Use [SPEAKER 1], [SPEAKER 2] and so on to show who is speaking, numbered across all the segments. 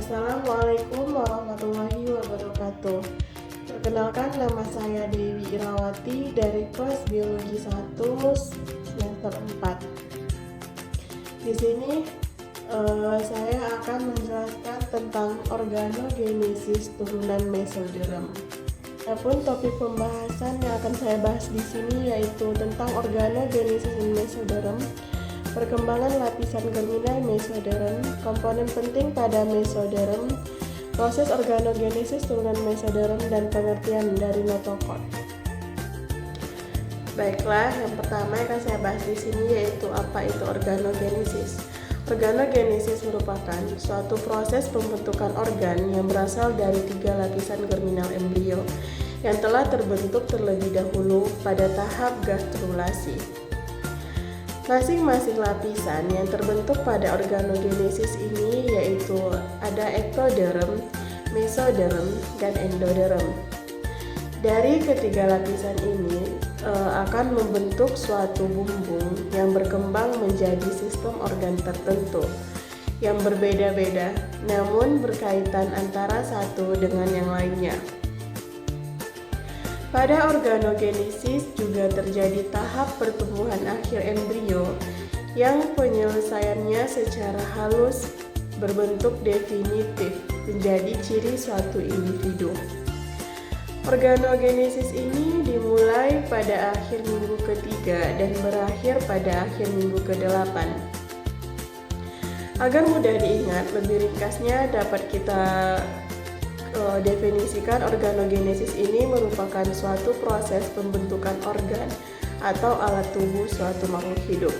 [SPEAKER 1] Assalamualaikum warahmatullahi wabarakatuh. Perkenalkan, nama saya Dewi Irawati dari kelas Biologi 1 semester 4. Di sini saya akan menjelaskan tentang organogenesis turunan Mesoderm. Adapun topik pembahasan yang akan saya bahas di sini yaitu tentang organogenesis Mesoderm, perkembangan lapisan germinal Mesoderm, komponen penting pada Mesoderm, proses organogenesis turunan Mesoderm, dan pengertian dari notokord. Baiklah, yang pertama yang akan saya bahas di sini yaitu apa itu organogenesis. Organogenesis merupakan suatu proses pembentukan organ yang berasal dari 3 lapisan germinal embrio yang telah terbentuk terlebih dahulu pada tahap gastrulasi. Masing-masing lapisan yang terbentuk pada organogenesis ini yaitu ada ektoderm, mesoderm, dan endoderm. Dari ketiga lapisan ini akan membentuk suatu bumbung yang berkembang menjadi sistem organ tertentu yang berbeda-beda, namun berkaitan antara satu dengan yang lainnya. Pada organogenesis juga terjadi tahap pertumbuhan akhir embrio yang penyelesaiannya secara halus berbentuk definitif menjadi ciri suatu individu. Organogenesis ini dimulai pada akhir minggu ketiga dan berakhir pada akhir minggu ke-8. Agar mudah diingat, lebih ringkasnya dapat kita definisikan organogenesis ini merupakan suatu proses pembentukan organ atau alat tubuh suatu makhluk hidup.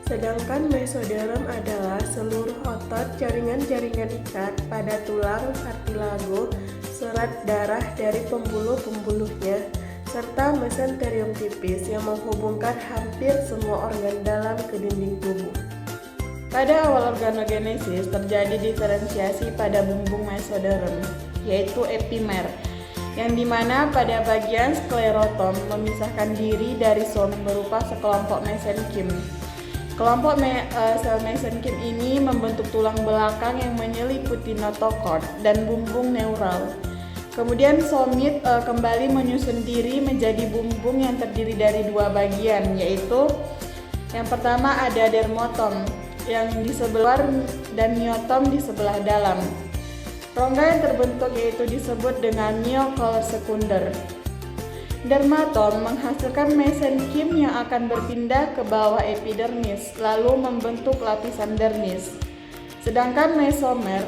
[SPEAKER 1] Sedangkan mesoderm adalah seluruh otot, jaringan-jaringan ikat pada tulang, kartilago, serat darah dari pembuluh-pembuluhnya, serta mesenterium tipis yang menghubungkan hampir semua organ dalam ke dinding tubuh. Pada awal organogenesis terjadi diferensiasi pada bumbung mesoderm, yaitu epimer, yang dimana pada bagian sklerotom memisahkan diri dari som berupa sekelompok mesenkim. Kelompok sel mesenkim ini membentuk tulang belakang yang menyeliputi notokord dan bumbung neural. Kemudian somit kembali menyusun diri menjadi bumbung yang terdiri dari 2 bagian, yaitu yang pertama ada dermotom yang di sebelah luar dan myotom di sebelah dalam. Rongga yang terbentuk yaitu disebut dengan myocolor sekunder. Dermatom menghasilkan mesenkim yang akan berpindah ke bawah epidermis lalu membentuk lapisan dermis. Sedangkan mesomer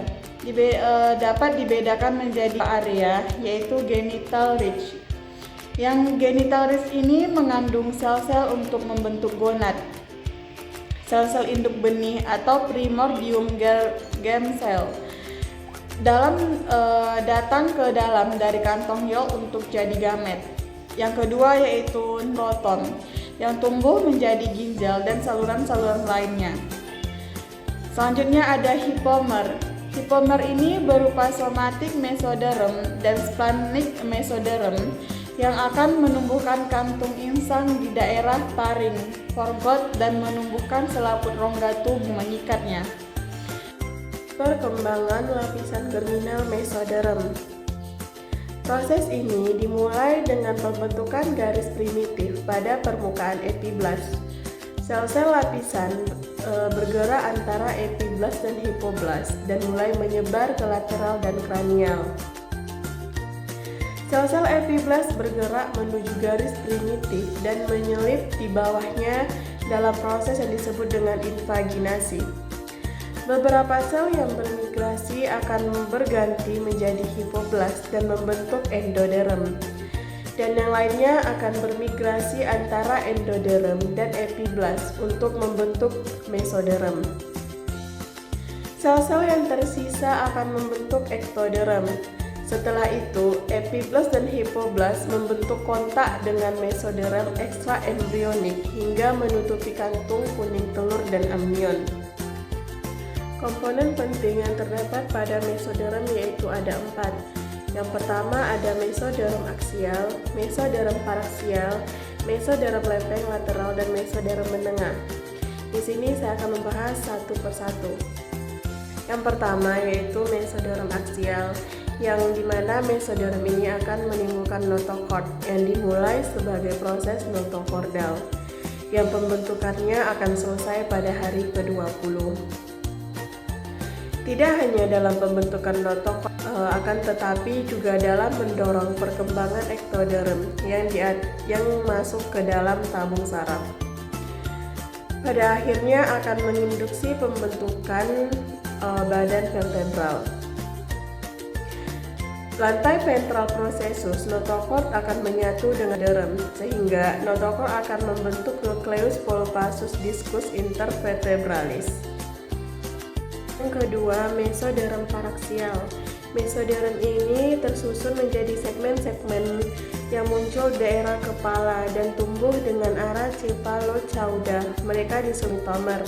[SPEAKER 1] dapat dibedakan menjadi area yaitu genital ridge. Yang genital ridge ini mengandung sel-sel untuk membentuk gonad, sel-sel induk benih atau primordium germ cell. Datang ke dalam dari kantong Yolk untuk jadi gamet. Yang kedua yaitu proton yang tumbuh menjadi ginjal dan saluran-saluran lainnya. Selanjutnya ada hipomer. Hipomer ini berupa somatic mesoderm dan splenic mesoderm yang akan menumbuhkan kantung insang di daerah taring, foregut, dan menumbuhkan selaput rongga tubuh mengikatnya. Perkembangan lapisan germinal mesoderm. Proses ini dimulai dengan pembentukan garis primitif pada permukaan epiblast. Sel-sel lapisan bergerak antara epiblast dan hipoblast dan mulai menyebar ke lateral dan kranial. Sel-sel epiblast bergerak menuju garis primitif dan menyelip di bawahnya dalam proses yang disebut dengan invaginasi. Beberapa sel yang bermigrasi akan berganti menjadi hipoblast dan membentuk endoderm, dan yang lainnya akan bermigrasi antara endoderm dan epiblast untuk membentuk mesoderm. Sel-sel yang tersisa akan membentuk ektoderm. Setelah itu, epiblast dan hipoblast membentuk kontak dengan mesoderm ekstraembrionik hingga menutupi kantung kuning telur dan amnion. Komponen penting yang terdapat pada mesoderm yaitu ada 4. Yang pertama ada mesoderm aksial, mesoderm paraksial, mesoderm lempeng lateral, dan mesoderm menengah. Di sini saya akan membahas satu persatu. Yang pertama yaitu mesoderm aksial, yang dimana mesoderm ini akan menimbulkan notochord yang dimulai sebagai proses notochordal, yang pembentukannya akan selesai pada hari ke-20. Tidak hanya dalam pembentukan notochord, akan tetapi juga dalam mendorong perkembangan ektoderm yang masuk ke dalam tabung saraf. Pada akhirnya akan menginduksi pembentukan badan vertebral. Lantai ventral processus notochord akan menyatu dengan derm, sehingga notochord akan membentuk nucleus pulposus discus intervertebralis. Yang kedua, mesoderm paraksial. Mesoderm ini tersusun menjadi segmen-segmen yang muncul daerah kepala dan tumbuh dengan arah cephalocauda. Mereka disebut tomer.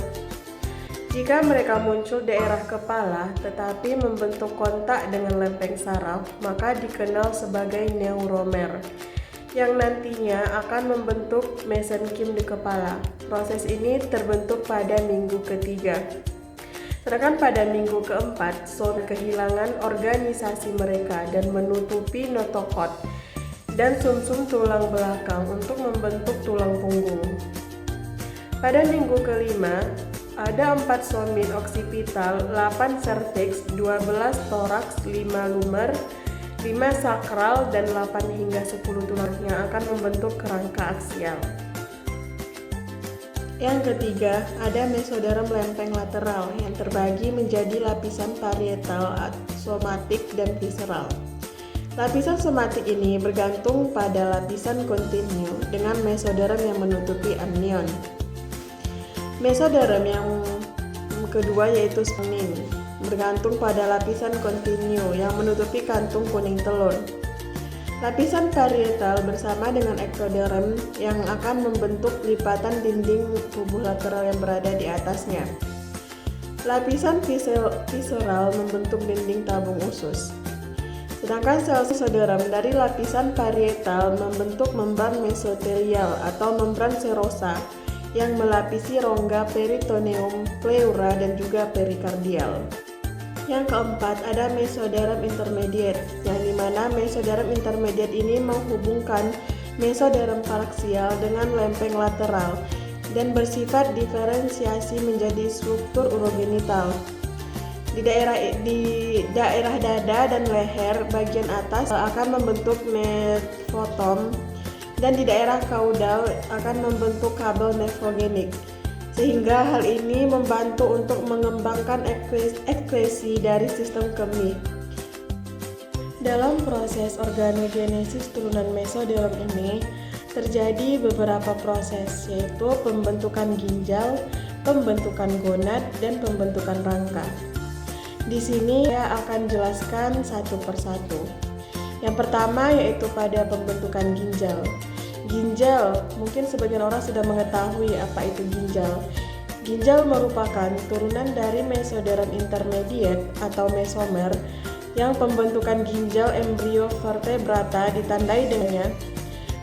[SPEAKER 1] Jika mereka muncul daerah kepala tetapi membentuk kontak dengan lempeng saraf, maka dikenal sebagai neuromer, yang nantinya akan membentuk mesenkim di kepala. Proses ini terbentuk pada minggu ketiga. Sedangkan pada minggu keempat, zona kehilangan organisasi mereka dan menutupi notochord dan sumsum tulang belakang untuk membentuk tulang punggung. Pada minggu kelima, ada 4 somit oksipital, 8 cervix, 12 toraks, 5 lumer, 5 sakral, dan 8 hingga 10 tulang yang akan membentuk kerangka aksial. Yang ketiga, ada mesoderm lempeng lateral yang terbagi menjadi lapisan parietal, somatik, dan visceral. Lapisan somatik ini bergantung pada lapisan kontinu dengan mesoderm yang menutupi amnion. Mesoderm yang kedua yaitu splenin, bergantung pada lapisan kontinu yang menutupi kantung kuning telur. Lapisan parietal bersama dengan ektoderm yang akan membentuk lipatan dinding tubuh lateral yang berada di atasnya. Lapisan visceral membentuk dinding tabung usus. Sedangkan sel mesoderm dari lapisan parietal membentuk membran mesotelial atau membran serosa yang melapisi rongga peritoneum, pleura, dan juga perikardial. Yang keempat, ada mesoderm intermediate, yang dimana mesoderm intermediate ini menghubungkan mesoderm paraksial dengan lempeng lateral dan bersifat diferensiasi menjadi struktur urogenital. Di daerah dada dan leher bagian atas akan membentuk nephrotom, dan di daerah kaudal akan membentuk kabel nefrogenik, sehingga hal ini membantu untuk mengembangkan ekskresi dari sistem kemih. Dalam proses organogenesis turunan mesoderm ini terjadi beberapa proses, yaitu pembentukan ginjal, pembentukan gonad, dan pembentukan rangka. Di sini saya akan jelaskan satu persatu. Yang pertama yaitu pada pembentukan ginjal. Ginjal, mungkin sebagian orang sudah mengetahui apa itu ginjal. Ginjal merupakan turunan dari mesoderm intermediate atau mesomer, yang pembentukan ginjal embrio vertebrata ditandai dengan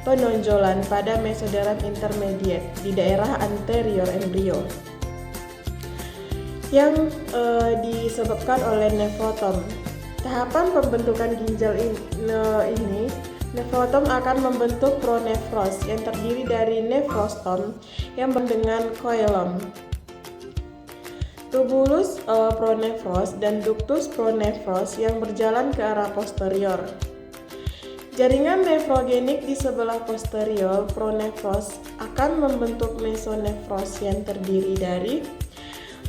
[SPEAKER 1] penonjolan pada mesoderm intermediate di daerah anterior embrio yang disebabkan oleh nephrotom. Tahapan pembentukan ginjal ini, nephrotom akan membentuk pronephros yang terdiri dari nephrostom yang dengan koilom, tubulus pronephros, dan ductus pronephros yang berjalan ke arah posterior. Jaringan nefrogenik di sebelah posterior pronephros akan membentuk mesonephros yang terdiri dari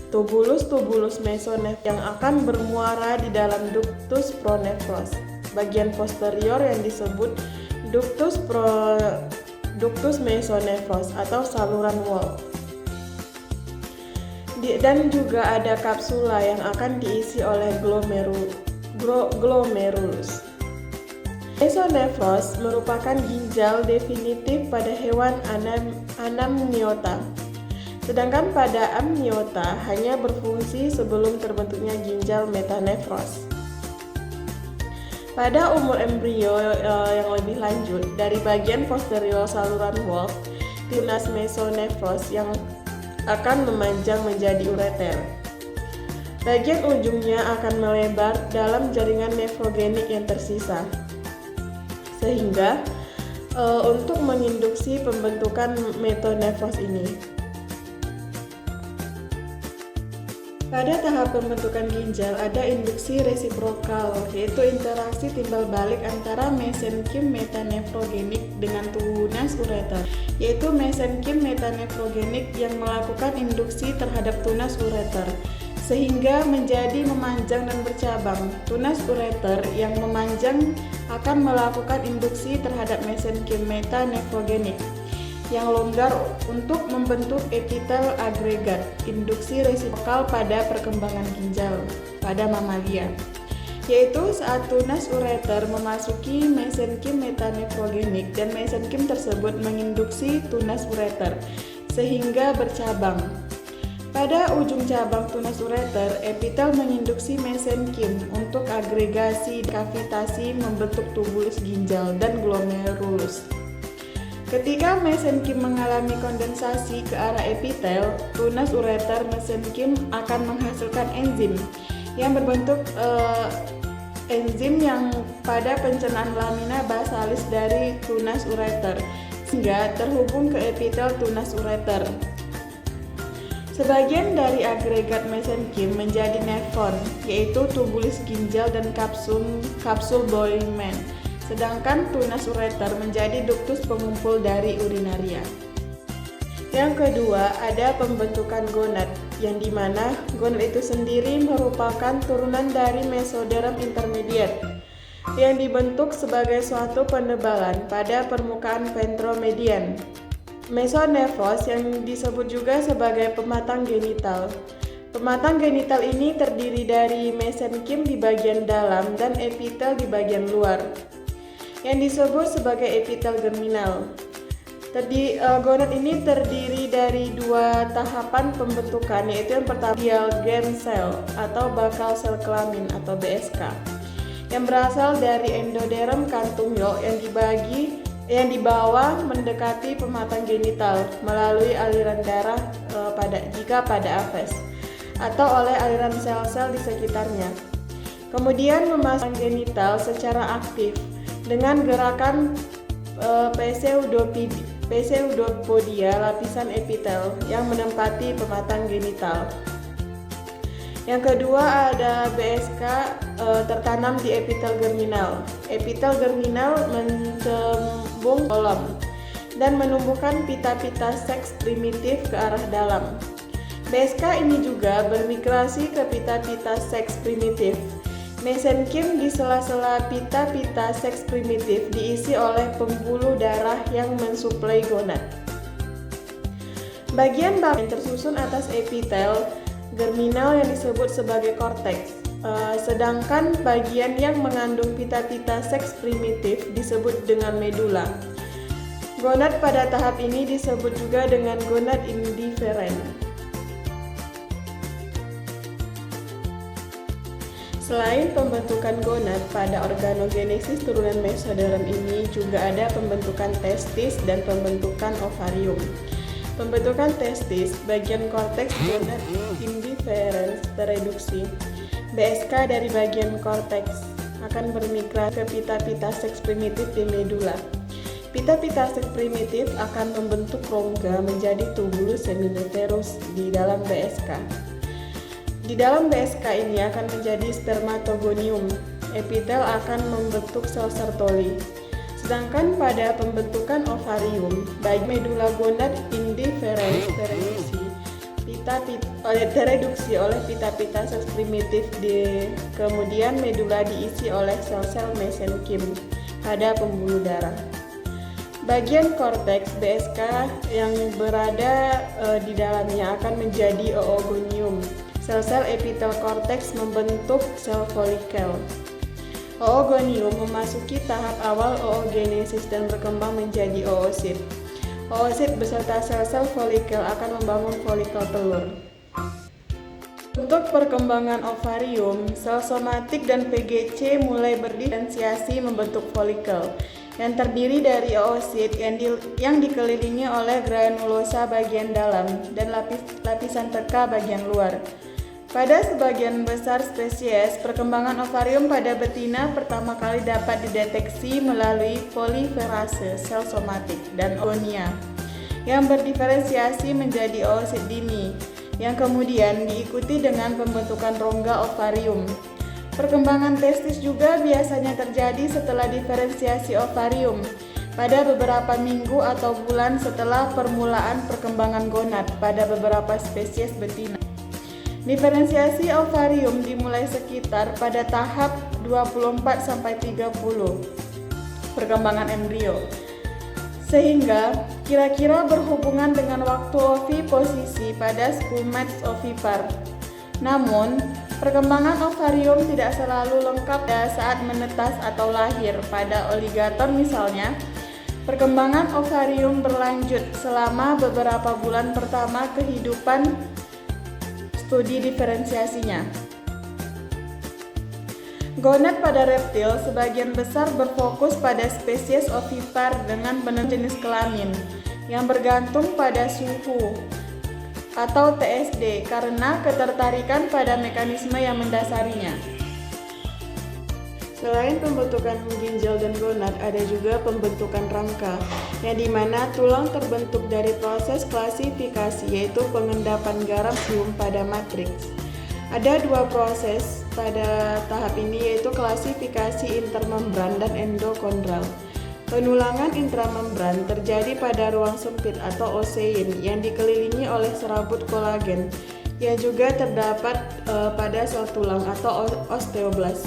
[SPEAKER 1] tubulus mesonef yang akan bermuara di dalam ductus pronephros. Bagian posterior yang disebut ductus mesonephros atau saluran Wolff. Dan juga ada kapsula yang akan diisi oleh glomerulus. Mesonephros merupakan ginjal definitif pada hewan anamniota. Sedangkan pada amniota hanya berfungsi sebelum terbentuknya ginjal metanephros. Pada umur embrio yang lebih lanjut, dari bagian posterior saluran Wolff, tunas mesonephros yang akan memanjang menjadi ureter. Bagian ujungnya akan melebar dalam jaringan nefrogenik yang tersisa, sehingga untuk menginduksi pembentukan metonefros ini. Pada tahap pembentukan ginjal ada induksi resiprokal, yaitu interaksi timbal balik antara mesenkim metanefrogenik dengan tunas ureter, yaitu mesenkim metanefrogenik yang melakukan induksi terhadap tunas ureter, sehingga menjadi memanjang dan bercabang. Tunas ureter yang memanjang akan melakukan induksi terhadap mesenkim metanefrogenik yang longgar untuk membentuk epitel agregat, induksi resiprokal pada perkembangan ginjal pada mamalia, yaitu saat tunas ureter memasuki mesenkim metanefrogenik dan mesenkim tersebut menginduksi tunas ureter sehingga bercabang. Pada ujung cabang tunas ureter, epitel menginduksi mesenkim untuk agregasi kavitasi membentuk tubulus ginjal dan glomerulus. Ketika mesenkim mengalami kondensasi ke arah epitel, tunas ureter mesenkim akan menghasilkan enzim yang berbentuk enzim yang pada pencernaan lamina basalis dari tunas ureter sehingga terhubung ke epitel tunas ureter. Sebagian dari agregat mesenkim menjadi nefron, yaitu tubulus ginjal dan kapsul Bowman. Sedangkan tunas ureter menjadi duktus pengumpul dari urinaria. Yang kedua, ada pembentukan gonad, yang dimana gonad itu sendiri merupakan turunan dari mesoderm intermediate yang dibentuk sebagai suatu penebalan pada permukaan ventromedian. Mesonefros yang disebut juga sebagai pematang genital. Pematang genital ini terdiri dari mesenkim di bagian dalam dan epitel di bagian luar, yang disebut sebagai epitel germinal. Gonad ini terdiri dari dua tahapan pembentukan, yaitu yang pertama Dialgen cell atau bakal sel kelamin atau BSK, yang berasal dari endoderm kantung yolk yang dibawa mendekati pematang genital melalui aliran darah jika pada apes atau oleh aliran sel-sel di sekitarnya. Kemudian memasang genital secara aktif dengan gerakan pseudopodia lapisan epitel yang menempati pematang genital. Yang kedua ada BSK tertanam di epitel germinal. Epitel germinal mencembung kolom dan menumbuhkan pita-pita seks primitif ke arah dalam. BSK ini juga bermigrasi ke pita-pita seks primitif. Mesenkim di sela-sela pita-pita seks primitif diisi oleh pembuluh darah yang mensuplai gonad. Bagian bawah yang tersusun atas epitel germinal yang disebut sebagai korteks, sedangkan bagian yang mengandung pita-pita seks primitif disebut dengan medula. Gonad pada tahap ini disebut juga dengan gonad indiferen. Selain pembentukan gonad, pada organogenesis turunan mesoderm ini juga ada pembentukan testis dan pembentukan ovarium. Pembentukan testis, bagian korteks gonad indiferens tereduksi. BSK dari bagian korteks akan bermigrasi ke pita-pita seks primitif di medula. Pita-pita seks primitif akan membentuk rongga menjadi tubulus seminiferus di dalam BSK. Di dalam BSK ini akan menjadi spermatogonium. Epitel akan membentuk sel Sertoli. Sedangkan pada pembentukan ovarium, baik medula gonad indiferens tereduksi oleh pita-pita seks primitif kemudian medula diisi oleh sel-sel mesenkim pada pembuluh darah. Bagian korteks BSK yang berada di dalamnya akan menjadi oogonium. Sel-sel epitel korteks membentuk sel folikel. Oogonium memasuki tahap awal oogenesis dan berkembang menjadi oosit. Oosit beserta sel-sel folikel akan membangun folikel telur. Untuk perkembangan ovarium, sel somatik dan PGC mulai berdiferensiasi membentuk folikel yang terdiri dari oosit yang dikelilingi oleh granulosa bagian dalam dan lapisan teka bagian luar.
[SPEAKER 2] Pada sebagian besar spesies, perkembangan ovarium pada betina pertama kali dapat dideteksi melalui poliferase sel somatik dan oogonia yang berdiferensiasi menjadi oosit dini, yang kemudian diikuti dengan pembentukan rongga ovarium. Perkembangan testis juga biasanya terjadi setelah diferensiasi ovarium pada beberapa minggu atau bulan setelah permulaan perkembangan gonad pada beberapa spesies betina. Diferensiasi ovarium dimulai sekitar pada tahap 24-30 perkembangan embrio, sehingga kira-kira berhubungan dengan waktu oviposisi pada squamate ovipar. Namun, perkembangan ovarium tidak selalu lengkap pada saat menetas atau lahir. Pada oligator misalnya, perkembangan ovarium berlanjut selama beberapa bulan pertama kehidupan studi diferensiasinya. Gonad pada reptil sebagian besar berfokus pada spesies ovipar dengan penentu jenis kelamin yang bergantung pada suhu atau TSD karena ketertarikan pada mekanisme yang mendasarinya.
[SPEAKER 1] Selain pembentukan ginjal dan gonad, ada juga pembentukan rangka, yang dimana tulang terbentuk dari proses klasifikasi, yaitu pengendapan garam kalsium pada matriks. Ada dua proses pada tahap ini, yaitu klasifikasi intermembran dan endokondral. Penulangan intramembran terjadi pada ruang sempit atau osein yang dikelilingi oleh serabut kolagen, yang juga terdapat pada sel tulang atau osteoblas.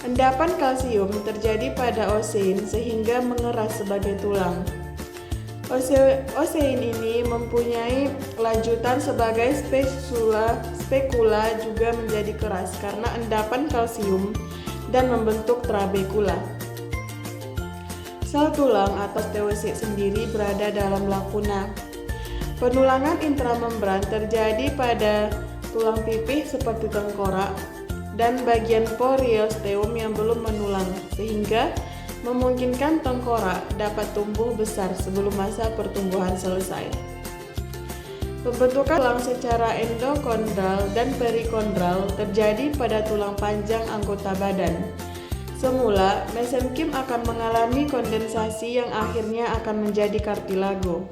[SPEAKER 1] Endapan kalsium terjadi pada osein sehingga mengeras sebagai tulang. Osein ini mempunyai lanjutan sebagai spekula juga menjadi keras karena endapan kalsium dan membentuk trabekula. Sel tulang atau osteosit sendiri berada dalam lakuna. Penulangan intramembran terjadi pada tulang pipih seperti tengkorak dan bagian periosteum yang belum menulang, sehingga memungkinkan tengkorak dapat tumbuh besar sebelum masa pertumbuhan selesai. Pembentukan tulang secara endokondral dan perikondral terjadi pada tulang panjang anggota badan. Semula, mesenkim akan mengalami kondensasi yang akhirnya akan menjadi kartilago.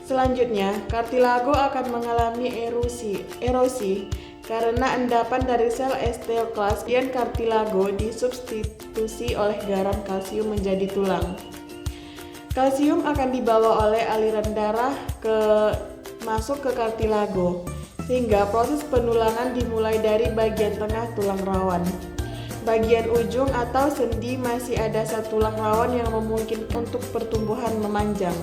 [SPEAKER 1] Selanjutnya, kartilago akan mengalami erosi karena endapan dari sel osteoklas dan kartilago disubstitusi oleh garam kalsium menjadi tulang. Kalsium akan dibawa oleh aliran darah masuk ke kartilago, sehingga proses penulangan dimulai dari bagian tengah tulang rawan. Bagian ujung atau sendi masih ada sel tulang rawan yang memungkinkan untuk pertumbuhan memanjang.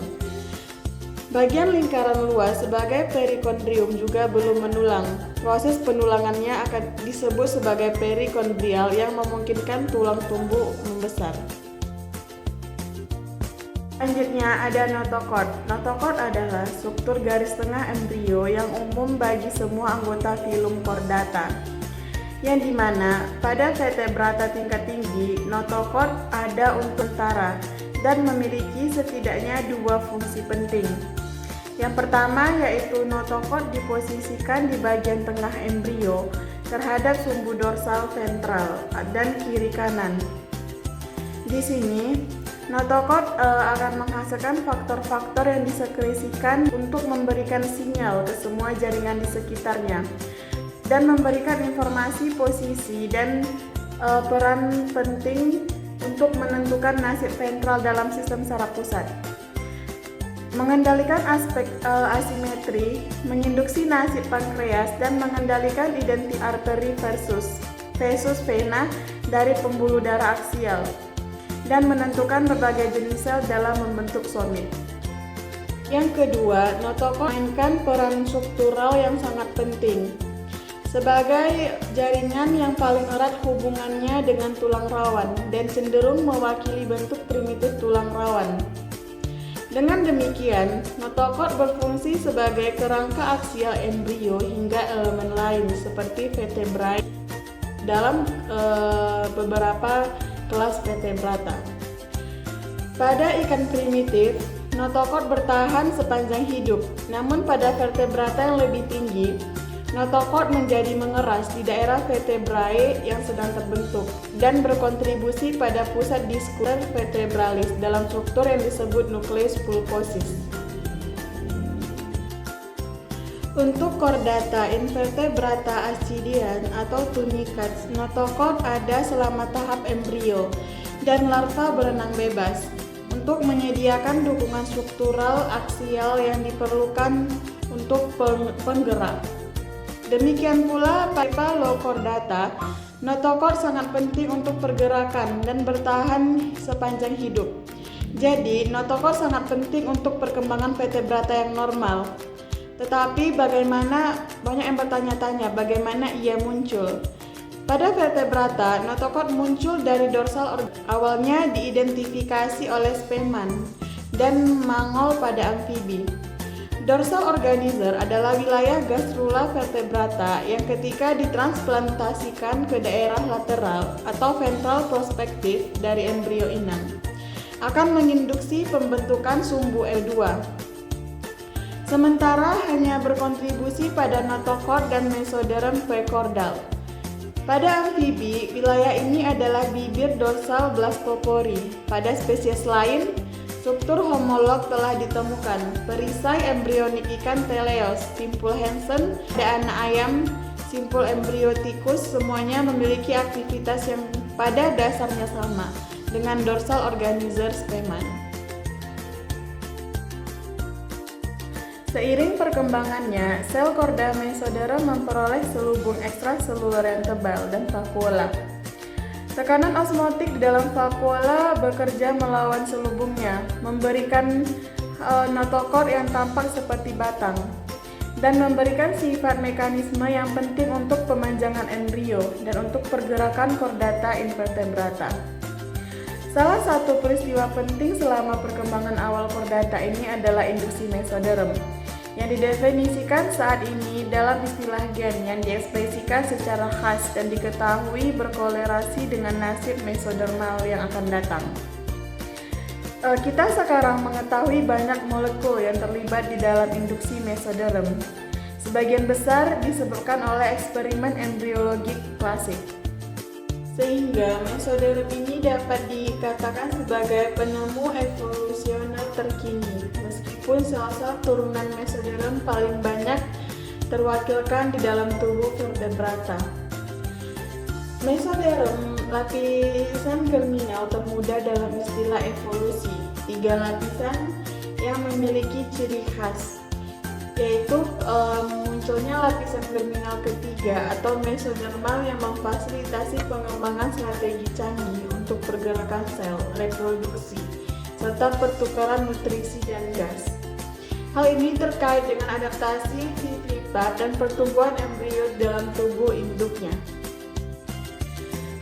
[SPEAKER 1] Bagian lingkaran luas sebagai perikondrium juga belum menulang. Proses penulangannya akan disebut sebagai perikondrial yang memungkinkan tulang tumbuh membesar. Selanjutnya ada notochord. Notochord adalah struktur garis tengah embrio yang umum bagi semua anggota filum chordata, yang dimana pada vertebrata tingkat tinggi, notochord ada untuk sementara dan memiliki setidaknya dua fungsi penting. Yang pertama yaitu notochord diposisikan di bagian tengah embrio terhadap sumbu dorsal ventral dan kiri kanan. Di sini, notochord akan menghasilkan faktor-faktor yang disekresikan untuk memberikan sinyal ke semua jaringan di sekitarnya dan memberikan informasi posisi dan peran penting untuk menentukan nasib ventral dalam sistem saraf pusat. Mengendalikan aspek asimetri, menginduksi nasib pankreas, dan mengendalikan identitas arteri versus vena dari pembuluh darah aksial, dan menentukan berbagai jenis sel dalam membentuk somit. Yang kedua, notochord memainkan peran struktural yang sangat penting. Sebagai jaringan yang paling erat hubungannya dengan tulang rawan dan cenderung mewakili bentuk primitif tulang rawan. Dengan demikian, notochord berfungsi sebagai kerangka aksial embrio hingga elemen lain seperti vertebrae dalam beberapa kelas vertebrata. Pada ikan primitif, notochord bertahan sepanjang hidup, namun pada vertebrata yang lebih tinggi,
[SPEAKER 2] Notochord menjadi mengeras di daerah vertebrae yang sedang terbentuk dan berkontribusi pada pusat diskurs vertebralis dalam struktur yang disebut nukleus pulposis. Untuk chordata invertebrata ascidian atau tunicats, notochord ada selama tahap embrio dan larva berenang bebas untuk menyediakan dukungan struktural aksial yang diperlukan untuk penggerak. Demikian pula pada Lochordata, notochord sangat penting untuk pergerakan dan bertahan sepanjang hidup. Jadi, notochord sangat penting untuk perkembangan vertebrata yang normal. Tetapi banyak yang bertanya-tanya bagaimana ia muncul. Pada vertebrata, notochord muncul dari dorsal awalnya diidentifikasi oleh Spemann dan Mangol pada amfibi. Dorsal organizer adalah wilayah gastrula vertebrata yang ketika ditransplantasikan ke daerah lateral atau ventral prospektif dari embrio inang akan menginduksi pembentukan sumbu L2. Sementara hanya berkontribusi pada notochord dan mesoderm precaudal. Pada amfibi, wilayah ini adalah bibir dorsal blastopori. Pada spesies lain, struktur homolog telah ditemukan. Perisai embrionik ikan teleos, simpul Hansen, dan anak ayam, simpul embrio tikus, semuanya memiliki aktivitas yang pada dasarnya sama dengan dorsal organizer Spemann. Seiring perkembangannya, sel korda mesoderm memperoleh selubung ekstraseluler yang tebal dan vakuola. Tekanan osmotik di dalam vakuola bekerja melawan selubungnya, memberikan notochord yang tampak seperti batang, dan memberikan sifat mekanisme yang penting untuk pemanjangan embrio dan untuk pergerakan chordata invertebrata. Salah satu peristiwa penting selama perkembangan awal chordata ini adalah induksi mesoderm, yang didefinisikan saat ini dalam istilah gen yang diekspresikan secara khas dan diketahui berkolerasi dengan nasib mesodermal yang akan datang. Kita sekarang mengetahui banyak molekul yang terlibat di dalam induksi mesoderm. Sebagian besar disebabkan oleh eksperimen embriologik klasik. Sehingga mesoderm ini dapat dikatakan sebagai penemu evolusioner terkini, meskipun sel-sel turunan mesoderm paling banyak terwakilkan di dalam tubuh vertebrata. Mesoderm, lapisan germinal termuda dalam istilah evolusi, 3 lapisan yang memiliki ciri khas, yaitu munculnya lapisan germinal ketiga atau mesodermal yang memfasilitasi pengembangan strategi canggih untuk pergerakan sel, reproduksi, serta pertukaran nutrisi dan gas. Hal ini terkait dengan adaptasi vivipat dan pertumbuhan embrio dalam tubuh induknya.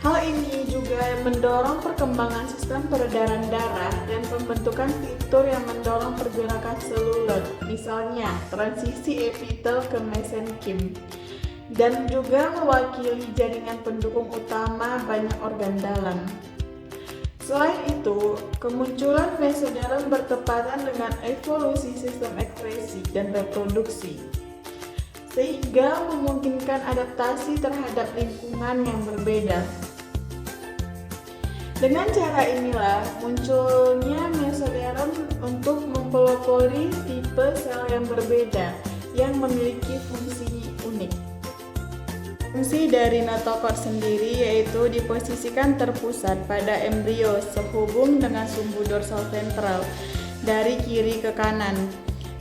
[SPEAKER 2] Hal ini juga mendorong perkembangan sistem peredaran darah dan pembentukan fitur yang mendorong pergerakan seluler, misalnya transisi epitel ke mesenkim, dan juga mewakili jaringan pendukung utama banyak organ dalam. Selain itu, kemunculan mesoderm bertepatan dengan evolusi sistem ekskresi dan reproduksi, sehingga memungkinkan adaptasi terhadap lingkungan yang berbeda. Dengan cara inilah munculnya mesoderm untuk mempelopori tipe sel yang berbeda yang memiliki fungsi unik. Fungsi dari notochord sendiri yaitu diposisikan terpusat pada embrio sehubung dengan sumbu dorsal ventral dari kiri ke kanan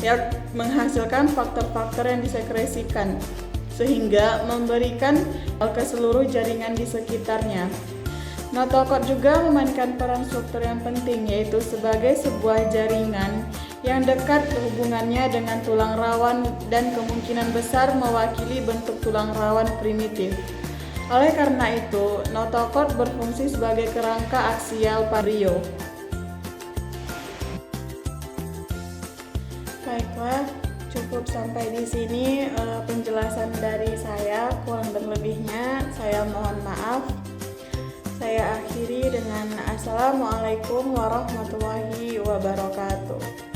[SPEAKER 2] yang menghasilkan faktor-faktor yang disekresikan sehingga memberikan ke seluruh jaringan di sekitarnya. Notochord juga memainkan peran struktur yang penting, yaitu sebagai sebuah jaringan yang dekat hubungannya dengan tulang rawan dan kemungkinan besar mewakili bentuk tulang rawan primitif. Oleh karena itu, notochord berfungsi sebagai kerangka aksial embrio. Baiklah, cukup sampai di sini penjelasan dari saya. Kurang dan lebihnya saya mohon maaf. Saya akhiri dengan Assalamualaikum warahmatullahi wabarakatuh.